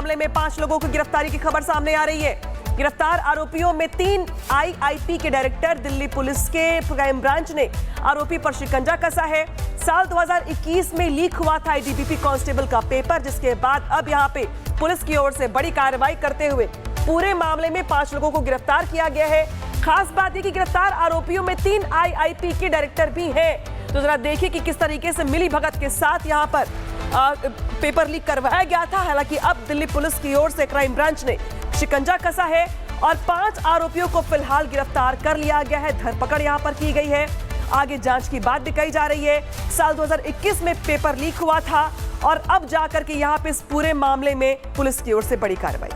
मामले में 5 लोगों की गिरफ्तारी की खबर सामने आ रही है। गिरफ्तार आरोपियों में 3 आईआईपी के डायरेक्टर। दिल्ली पुलिस के क्राइम ब्रांच ने आरोपी पर शिकंजा कसा है। साल 2021 में लीक हुआ था आईटीबीपी कांस्टेबल का पेपर, जिसके बाद अब यहां पे पुलिस की ओर से बड़ी कार्रवाई करते हुए पूरे मामले में 5 लोगों को गिरफ्तार किया गया है। खास बात यह कि गिरफ्तार आरोपियों में 3 आईआईपी के डायरेक्टर भी हैं। तो जरा देखिए कि किस तरीके से मिली भगत के साथ यहां पर पेपर लीक करवाया गया था। हालांकि अब दिल्ली पुलिस की ओर से क्राइम ब्रांच ने शिकंजा कसा है और 5 आरोपियों को फिलहाल गिरफ्तार कर लिया गया है। धरपकड़ यहां पर की गई है। आगे जांच की बात दिखाई जा रही है। साल 2021 में पेपर लीक हुआ था और अब जाकर के यहां पे इस पूरे मामले में पुलिस की ओर से बड़ी कार्रवाई।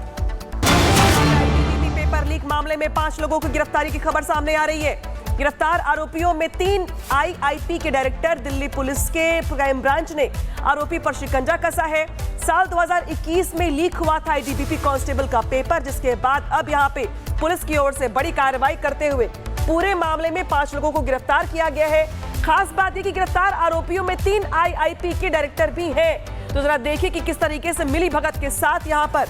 पेपर लीक मामले में 5 लोगों की गिरफ्तारी की खबर सामने आ रही है। गिरफ्तार आरोपियों में 3 आईआईपी के डायरेक्टर। दिल्ली पुलिस के क्राइम ब्रांच ने आरोपी पर शिकंजा कसा है। साल 2021 में लीक हुआ था आईटीबीपी कांस्टेबल का पेपर, जिसके बाद अब यहां पे पुलिस की ओर से बड़ी कार्रवाई करते हुए पूरे मामले में 5 लोगों को गिरफ्तार किया गया है। खास बात यह कि गिरफ्तार आरोपियों में 3 आईआईपी के डायरेक्टर भी हैं। तो जरा देखिए कि किस तरीके से मिली भगत के साथ यहां पर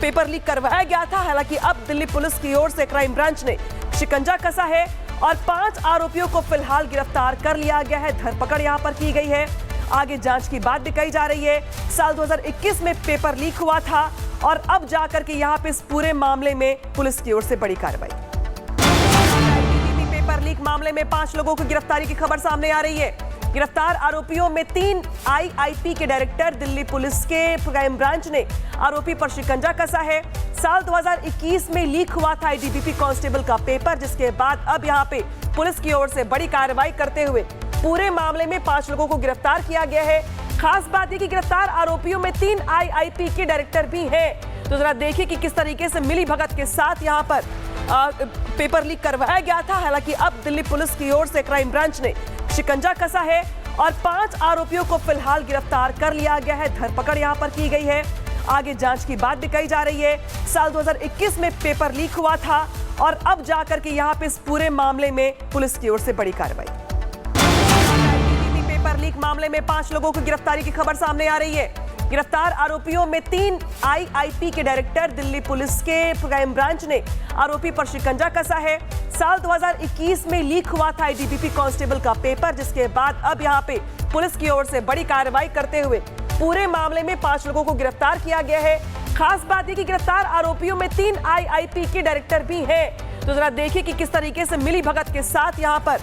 पेपर लीक करवाया गया था। हालांकि अब दिल्ली पुलिस की ओर से क्राइम ब्रांच ने शिकंजा कसा है और 5 आरोपियों को फिलहाल गिरफ्तार कर लिया गया है। धरपकड़ यहां पर की गई है। आगे जांच की बात दिखाई जा रही है। साल 2021 में पेपर लीक हुआ था और अब जाकर के यहां पे इस पूरे मामले में पुलिस की ओर से बड़ी कार्रवाई। पेपर लीक मामले में 5 लोगों की गिरफ्तारी की खबर सामने आ रही है। गिरफ्तार आरोपियों में 3 आईआईपी के डायरेक्टर। दिल्ली पुलिस के क्राइम ब्रांच ने आरोपी पर शिकंजा कसा है। साल 2021 में लीक हुआ था आईटीबीपी कांस्टेबल का पेपर, जिसके बाद अब यहां पे पुलिस की ओर से बड़ी कार्रवाई करते हुए पूरे मामले में 5 लोगों को गिरफ्तार किया गया है। खास बात यह कि गिरफ्तार आरोपियों में 3 आईआईपी के डायरेक्टर भी हैं। तो जरा देखिए कि किस तरीके से मिली भगत के साथ यहां पर पेपर लीक करवाया गया था। हालांकि अब दिल्ली पुलिस की ओर से क्राइम ब्रांच ने शिकंजा कसा है और 5 आरोपियों को फिलहाल गिरफ्तार कर लिया गया है। धरपकड़ यहां पर की गई है। आगे जांच की बात दिखाई जा रही है। साल 2021 में पेपर लीक हुआ था और अब जाकर के यहां पे इस पूरे मामले में पुलिस की ओर से बड़ी कार्रवाई। पेपर लीक मामले में 5 लोगों की गिरफ्तारी की खबर सामने आ रही है। गिरफ्तार आरोपियों में 3 आईआईपी के डायरेक्टर। दिल्ली पुलिस के क्राइम ब्रांच ने आरोपी पर शिकंजा कसा है। साल 2021 में लीक हुआ था आईटीबीपी कांस्टेबल का पेपर, जिसके बाद अब यहां पे पुलिस की ओर से बड़ी कार्रवाई करते हुए पूरे मामले में 5 लोगों को गिरफ्तार किया गया है। खास बात यह कि गिरफ्तार आरोपियों में 3 आईआईपी के डायरेक्टर भी हैं। तो जरा देखिए कि किस तरीके से मिली भगत के साथ यहां पर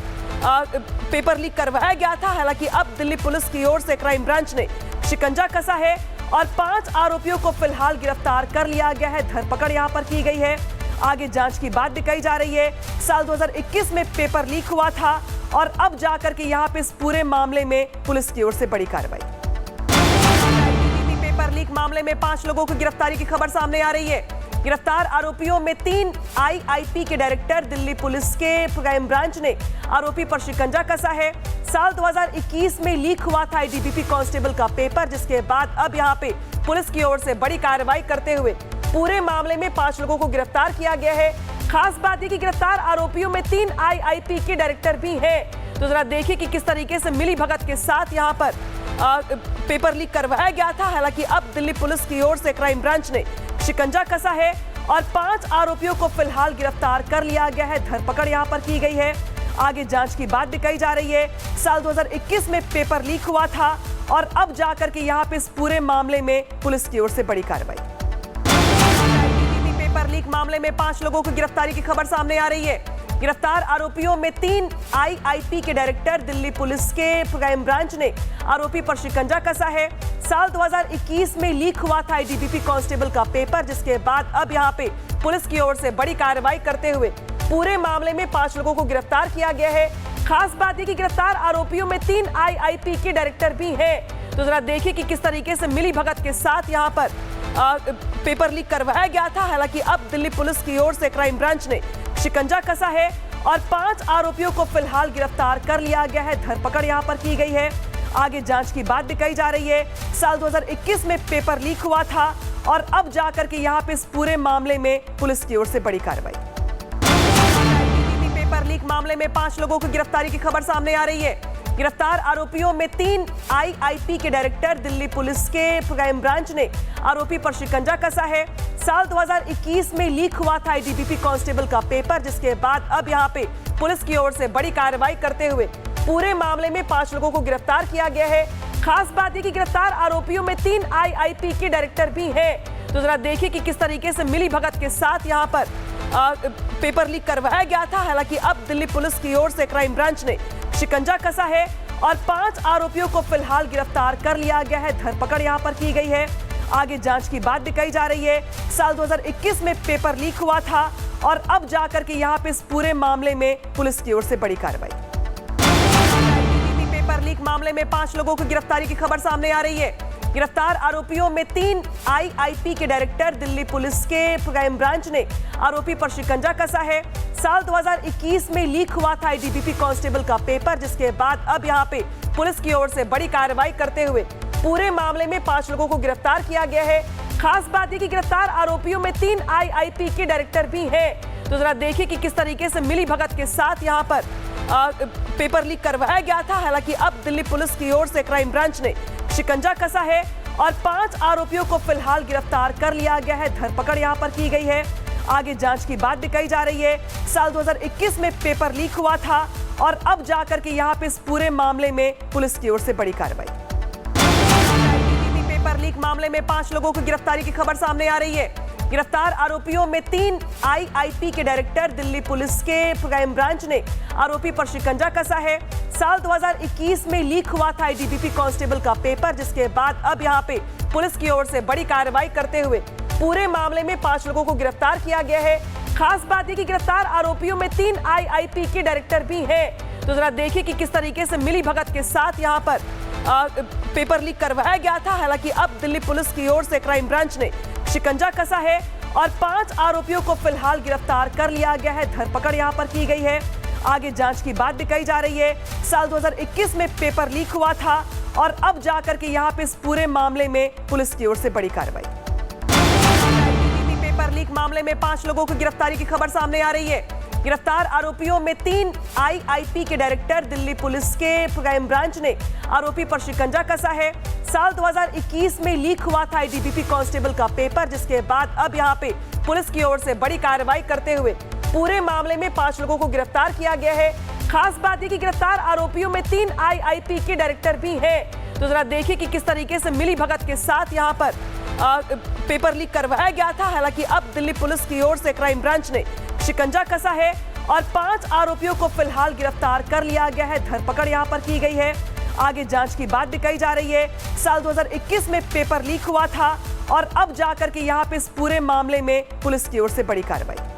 पेपर लीक करवाया गया था। हालांकि अब दिल्ली पुलिस की ओर से क्राइम ब्रांच ने शिकंजा कसा है और 5 आरोपियों को फिलहाल गिरफ्तार कर लिया गया है। धरपकड़ यहां पर की गई है। आगे जांच की बात दिखाई जा रही है। साल 2021 में पेपर लीक हुआ था और अब जाकर के यहां पे इस पूरे मामले में पुलिस की ओर से बड़ी कार्रवाई। पेपर लीक मामले में 5 लोगों की गिरफ्तारी की खबर सामने आ रही है। गिरफ्तार आरोपियों में 3 आईआईपी के डायरेक्टर। दिल्ली पुलिस के क्राइम ब्रांच ने आरोपी पर शिकंजा कसा है। साल 2021 में लीक हुआ था आईटीबीपी कांस्टेबल का पेपर, जिसके बाद अब यहां पे पुलिस की ओर से बड़ी कार्रवाई करते हुए पूरे मामले में 5 लोगों को गिरफ्तार किया गया है। खास बात यह कि गिरफ्तार आरोपियों में 3 आईआईपी के डायरेक्टर भी हैं। तो जरा देखिए कि किस तरीके से मिली भगत के साथ यहां पर पेपर लीक करवाया गया था। हालांकि अब दिल्ली पुलिस की ओर से क्राइम ब्रांच ने शिकंजा कसा है और 5 आरोपियों को फिलहाल गिरफ्तार कर लिया गया है। धरपकड़ यहां पर की गई है। आगे जांच की बात दिखाई जा रही है। साल 2021 में पेपर लीक हुआ था और अब जाकर के यहां पे इस पूरे मामले में पुलिस की ओर से बड़ी कार्रवाई। पेपर लीक मामले में 5 लोगों की गिरफ्तारी की खबर सामने आ रही है। गिरफ्तार आरोपियों में 3 आईआईपी के डायरेक्टर। दिल्ली पुलिस के क्राइम ब्रांच ने आरोपी पर शिकंजा कसा है। साल 2021 में लीक हुआ था आईटीबीपी कांस्टेबल का पेपर, जिसके बाद अब यहां पे पुलिस की ओर से बड़ी कार्रवाई करते हुए पूरे मामले में 5 लोगों को गिरफ्तार किया गया है। खास बात यह कि गिरफ्तार आरोपियों में 3 आईआईपी के डायरेक्टर भी हैं। तो जरा देखिए कि किस तरीके से मिली भगत के साथ यहां पर पेपर लीक करवाया गया था। हालांकि अब दिल्ली पुलिस की ओर से क्राइम ब्रांच ने शिकंजा कसा है और 5 आरोपियों को फिलहाल गिरफ्तार कर लिया गया है। धरपकड़ यहां पर की गई है। आगे जांच की बात दिखाई जा रही है। साल 2021 में पेपर लीक हुआ था और अब जाकर के यहां पे इस पूरे मामले में पुलिस की ओर से बड़ी कार्रवाई। पेपर लीक मामले में 5 लोगों की गिरफ्तारी की खबर सामने आ रही है। गिरफ्तार आरोपियों में 3 आईआईपी के डायरेक्टर। दिल्ली पुलिस के क्राइम ब्रांच ने आरोपी पर शिकंजा कसा है। साल 2021 में लीक हुआ था आईटीबीपी कांस्टेबल का पेपर, जिसके बाद अब यहां पे पुलिस की ओर से बड़ी कार्रवाई करते हुए पूरे मामले में 5 लोगों को गिरफ्तार किया गया है। खास बात यह कि गिरफ्तार आरोपियों में 3 आईआईपी के डायरेक्टर भी हैं। तो जरा देखिए कि किस तरीके से मिली भगत के साथ यहां पर पेपर लीक करवाया गया था। हालांकि अब दिल्ली पुलिस की ओर से क्राइम ब्रांच ने शिकंजा कसा है और 5 आरोपियों को फिलहाल गिरफ्तार कर लिया गया है। धरपकड़ यहां पर की गई है। आगे जांच की बात दिखाई जा रही है। साल 2021 में पेपर लीक हुआ था और अब जाकर के यहां पे इस पूरे मामले में पुलिस की ओर से बड़ी कार्रवाई। पेपर लीक मामले में 5 लोगों की गिरफ्तारी की खबर सामने आ रही है। गिरफ्तार आरोपियों में 3 आईआईपी के डायरेक्टर। दिल्ली पुलिस के क्राइम ब्रांच ने आरोपी पर शिकंजा कसा है। साल 2021 में लीक हुआ था आईटीबीपी कांस्टेबल का पेपर, जिसके बाद अब यहां पे पुलिस की ओर से बड़ी कार्रवाई करते हुए पूरे मामले में 5 लोगों को गिरफ्तार किया गया है। खास बात यह कि गिरफ्तार आरोपियों में 3 आईआईपी के डायरेक्टर भी हैं। तो जरा देखिए कि किस तरीके से मिली भगत के साथ यहां पर पेपर लीक करवाया गया था। हालांकि अब दिल्ली पुलिस की ओर से क्राइम ब्रांच ने शिकंजा कसा है और 5 आरोपियों को फिलहाल गिरफ्तार कर लिया गया है। धरपकड़ यहां पर की गई है। आगे जांच की बात दिखाई जा रही है। साल 2021 में पेपर लीक हुआ था और अब जाकर के यहां पे इस पूरे मामले में पुलिस की ओर से बड़ी कार्रवाई। पेपर लीक मामले में 5 लोगों की गिरफ्तारी की खबर सामने आ रही है। गिरफ्तार आरोपियों में 3 आईआईपी के डायरेक्टर। दिल्ली पुलिस के क्राइम ब्रांच ने आरोपी पर शिकंजा कसा है। साल 2021 में लीक हुआ था आईटीबीपी कांस्टेबल का पेपर, जिसके बाद अब यहां पे पुलिस की ओर से बड़ी कार्रवाई करते हुए पूरे मामले में 5 लोगों को गिरफ्तार किया गया है। खास बात यह कि गिरफ्तार आरोपियों में 3 आईआईपी के डायरेक्टर भी हैं। तो जरा देखिए कि किस तरीके से मिली भगत के साथ यहां पर पेपर लीक करवाया गया था। हालांकि अब दिल्ली पुलिस की ओर से क्राइम ब्रांच ने शिकंजा कसा है और 5 आरोपियों को फिलहाल गिरफ्तार कर लिया गया है। धरपकड़ यहां पर की गई है। आगे जांच की बात दिखाई जा रही है। साल 2021 में पेपर लीक हुआ था और अब जाकर के यहां पे इस पूरे मामले में पुलिस की ओर से बड़ी कार्रवाई। पेपर लीक मामले में 5 लोगों की गिरफ्तारी की खबर सामने आ रही है। गिरफ्तार आरोपियों में 3 आईआईपी के डायरेक्टर। दिल्ली पुलिस के क्राइम ब्रांच ने आरोपी पर शिकंजा कसा है। साल 2021 में लीक हुआ था आईटीबीपी कांस्टेबल का पेपर, जिसके बाद अब यहां पे पुलिस की ओर से बड़ी कार्रवाई करते हुए पूरे मामले में 5 लोगों को गिरफ्तार किया गया है। खास बात यह कि गिरफ्तार आरोपियों में 3 आईआईपी के डायरेक्टर भी हैं। तो जरा देखिए कि किस तरीके से मिली भगत के साथ यहां पर पेपर लीक करवाया गया था। हालांकि अब दिल्ली पुलिस की ओर से क्राइम ब्रांच ने शिकंजा कसा है और 5 आरोपियों को फिलहाल गिरफ्तार कर लिया गया है। धरपकड़ यहां पर की गई है। आगे जांच की बात दिखाई जा रही है। साल 2021 में पेपर लीक हुआ था और अब जाकर के यहां पे इस पूरे मामले में पुलिस की ओर से बड़ी कार्रवाई।